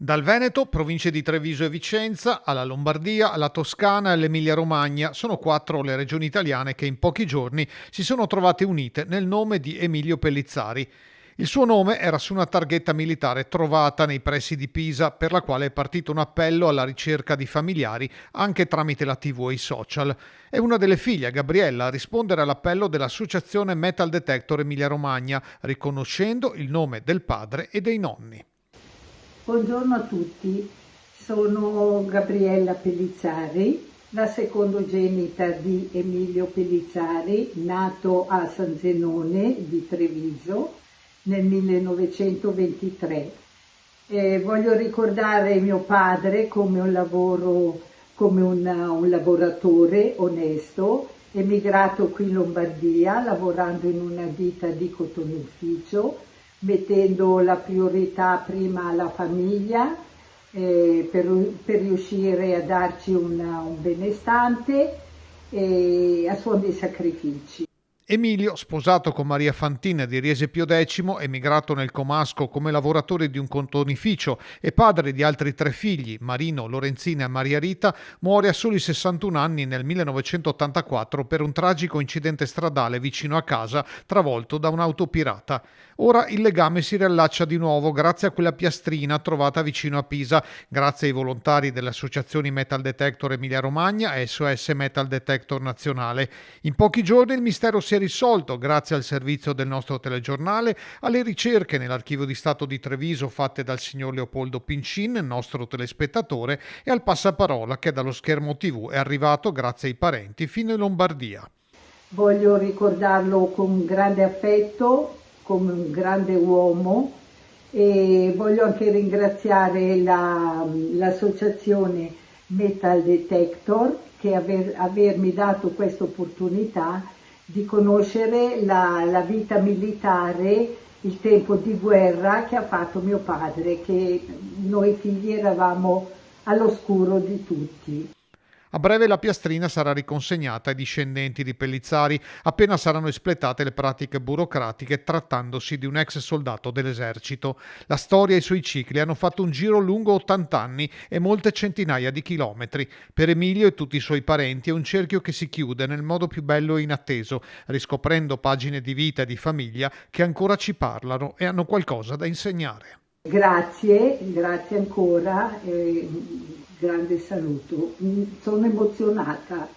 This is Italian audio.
Dal Veneto, province di Treviso e Vicenza, alla Lombardia, alla Toscana e all'Emilia-Romagna sono 4 le regioni italiane che in pochi giorni si sono trovate unite nel nome di Emilio Pellizzari. Il suo nome era su una targhetta militare trovata nei pressi di Pisa, per la quale è partito un appello alla ricerca di familiari anche tramite la TV e i social. È una delle figlie, Gabriella, a rispondere all'appello dell'associazione Metal Detector Emilia-Romagna, riconoscendo il nome del padre e dei nonni. Buongiorno a tutti, sono Gabriella Pellizzari, la secondogenita di Emilio Pellizzari, nato a San Zenone di Treviso nel 1923. Voglio ricordare mio padre come un lavoratore onesto, emigrato qui in Lombardia, lavorando in una ditta di cotonificio, mettendo la priorità prima alla famiglia per riuscire a darci un benestante e a suon di sacrifici. Emilio, sposato con Maria Fantina di Riese Pio X, emigrato nel Comasco come lavoratore di un cotonificio e padre di altri 3 figli, Marino, Lorenzina e Maria Rita, muore a soli 61 anni nel 1984 per un tragico incidente stradale vicino a casa, travolto da un'auto pirata. Ora il legame si riallaccia di nuovo grazie a quella piastrina trovata vicino a Pisa, grazie ai volontari delle associazioni Metal Detector Emilia Romagna e SOS Metal Detector Nazionale. In pochi giorni il mistero si è risolto grazie al servizio del nostro telegiornale, alle ricerche nell'archivio di Stato di Treviso fatte dal signor Leopoldo Pincin, nostro telespettatore, e al passaparola che dallo schermo TV è arrivato grazie ai parenti fino in Lombardia. Voglio ricordarlo con grande affetto, come un grande uomo, e voglio anche ringraziare l'associazione Metal Detector che avermi dato questa opportunità di conoscere la vita militare, il tempo di guerra che ha fatto mio padre, che noi figli eravamo all'oscuro di tutti. A breve la piastrina sarà riconsegnata ai discendenti di Pellizzari appena saranno espletate le pratiche burocratiche trattandosi di un ex soldato dell'esercito. La storia e i suoi cicli hanno fatto un giro lungo 80 anni e molte centinaia di chilometri. Per Emilio e tutti i suoi parenti è un cerchio che si chiude nel modo più bello e inatteso, riscoprendo pagine di vita e di famiglia che ancora ci parlano e hanno qualcosa da insegnare. Grazie ancora, grande saluto. Sono emozionata.